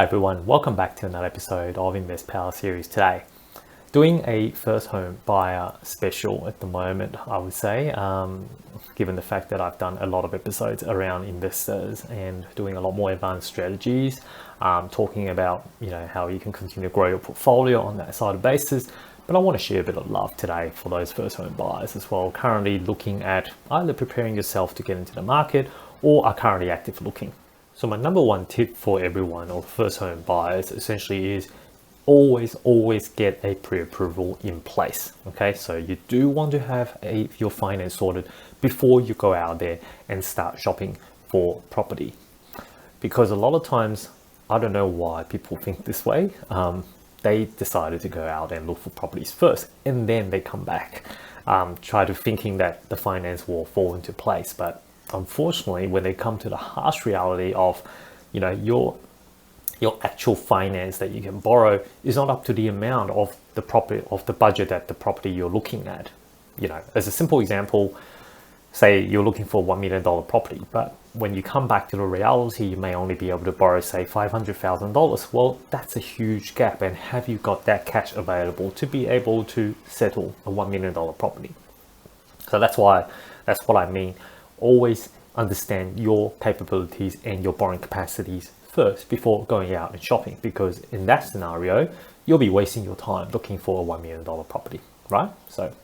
Hi everyone, welcome back to another episode of Invest Power series today. Doing a first home buyer special at the moment, I would say, given the fact that I've done a lot of episodes around investors and doing a lot more advanced strategies, talking about how you can continue to grow your portfolio on that side of basis. But I want to share a bit of love today for those first home buyers as well, currently looking at either preparing yourself to get into the market or are currently active looking. So my number one tip for everyone or first home buyers essentially is always get a pre-approval in place. Okay, so you do want to have your finance sorted before you go out there and start shopping for property. Because a lot of times, I don't know why people think this way, they decided to go out and look for properties first and then they come back, try to thinking that the finance will fall into place. But unfortunately, when they come to the harsh reality of, your actual finance that you can borrow is not up to the amount of the property, of the budget that the property you're looking at. As a simple example, say you're looking for $1 million property, but when you come back to the reality, you may only be able to borrow, say, $500,000. Well, that's a huge gap. And have you got that cash available to be able to settle a $1 million property? So that's what I mean. Always understand your capabilities and your borrowing capacities first before going out and shopping, because in that scenario, you'll be wasting your time looking for a $1 million property, right? So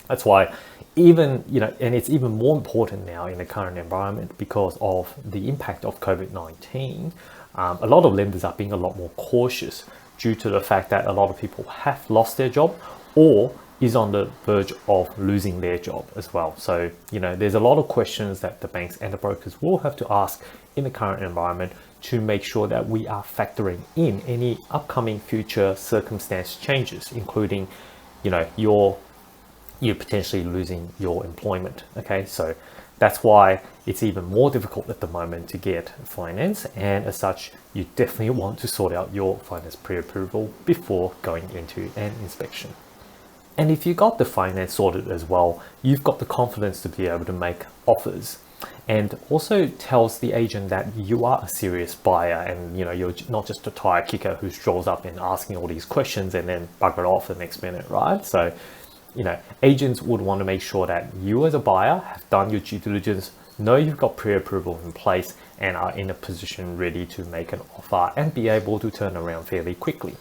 that's why even, and it's even more important now in the current environment because of the impact of COVID-19. A lot of lenders are being a lot more cautious due to the fact that a lot of people have lost their job or is on the verge of losing their job as well. So, there's a lot of questions that the banks and the brokers will have to ask in the current environment to make sure that we are factoring in any upcoming future circumstance changes, including, you're potentially losing your employment. Okay, so that's why it's even more difficult at the moment to get finance, and as such, you definitely want to sort out your finance pre-approval before going into an inspection. And if you got the finance sorted as well, you've got the confidence to be able to make offers, and also tells the agent that you are a serious buyer and you're not just a tire kicker who strolls up and asking all these questions and then bugger off the next minute, right? So, agents would want to make sure that you as a buyer have done your due diligence, know you've got pre-approval in place and are in a position ready to make an offer and be able to turn around fairly quickly.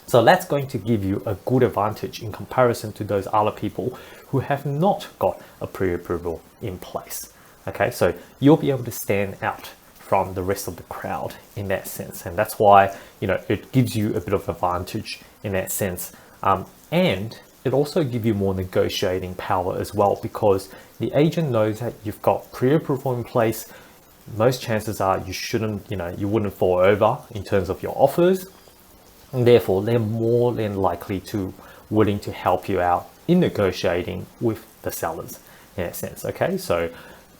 So that's going to give you a good advantage in comparison to those other people who have not got a pre-approval in place. Okay, so you'll be able to stand out from the rest of the crowd in that sense. And that's why, it gives you a bit of advantage in that sense. And it also gives you more negotiating power as well, because the agent knows that you've got pre-approval in place. Most chances are you wouldn't fall over in terms of your offers. And therefore, they're more than likely to willing to help you out in negotiating with the sellers in that sense. Okay, so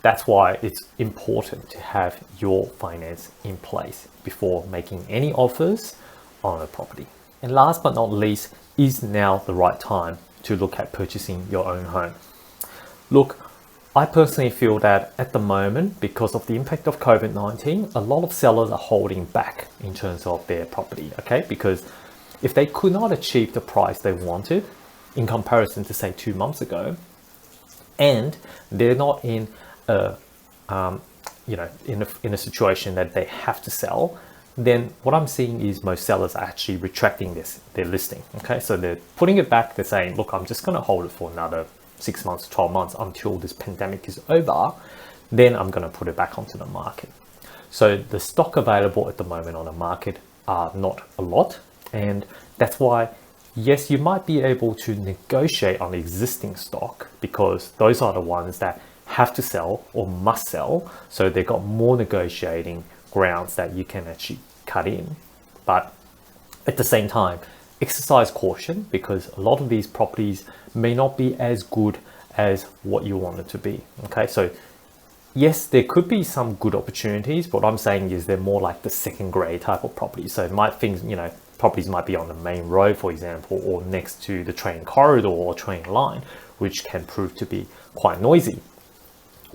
that's why it's important to have your finance in place before making any offers on a property. And last but not least, is now the right time to look at purchasing your own home? Look, I personally feel that at the moment, because of the impact of COVID-19, a lot of sellers are holding back in terms of their property, okay? Because if they could not achieve the price they wanted in comparison to, say, 2 months ago, and they're not in a situation that they have to sell, then what I'm seeing is most sellers are actually retracting their listing, okay? So they're putting it back, they're saying, look, I'm just gonna hold it for another 6 months, 12 months until this pandemic is over, then I'm going to put it back onto the market. So the stock available at the moment on the market are not a lot. And that's why, yes, you might be able to negotiate on the existing stock because those are the ones that have to sell or must sell. So they've got more negotiating grounds that you can actually cut in. But at the same time, exercise caution, because a lot of these properties may not be as good as what you want it to be. Okay, so yes, there could be some good opportunities, but what I'm saying is they're more like the second grade type of properties. So properties might be on the main road, for example, or next to the train corridor or train line, which can prove to be quite noisy.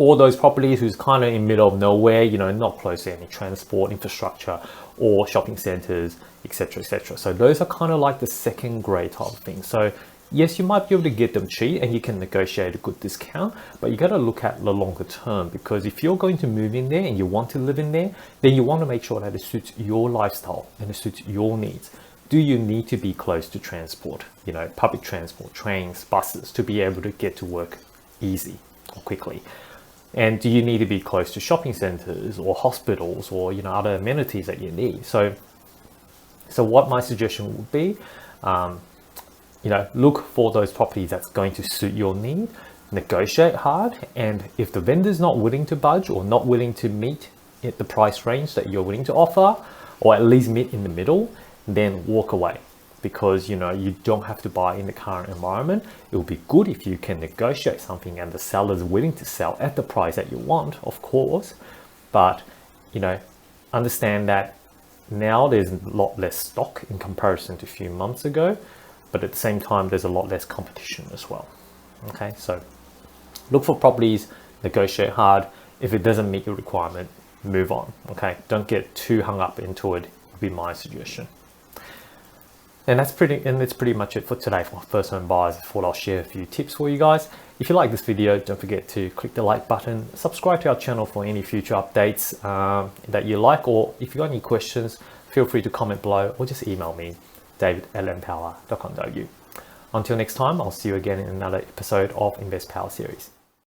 or those properties who's kind of in middle of nowhere, you know, not close to any transport infrastructure or shopping centers, etc., etc. So those are kind of like the second grade type of thing. So yes, you might be able to get them cheap and you can negotiate a good discount, but you got to look at the longer term, because if you're going to move in there and you want to live in there, then you want to make sure that it suits your lifestyle and it suits your needs. Do you need to be close to transport, you know, public transport, trains, buses, to be able to get to work easy or quickly? And do you need to be close to shopping centers or hospitals or, you know, other amenities that you need? So what my suggestion would be, you know, look for those properties that's going to suit your need, negotiate hard, and if the vendor's not willing to budge or not willing to meet at the price range that you're willing to offer, or at least meet in the middle, then walk away, because, you know, you don't have to buy in the current environment. It will be good if you can negotiate something and the seller's willing to sell at the price that you want, of course, but, you know, understand that now there's a lot less stock in comparison to a few months ago, but at the same time, there's a lot less competition as well. Okay, so look for properties, negotiate hard. If it doesn't meet your requirement, move on. Okay, don't get too hung up into it, would be my suggestion. And that's pretty much it for today for first home buyers. I thought I'll share a few tips for you guys. If you like this video, don't forget to click the like button, subscribe to our channel for any future updates that you like, or if you got any questions, feel free to comment below or just email me, david@lendpower.com.au. Until next time, I'll see you again in another episode of Invest Power series.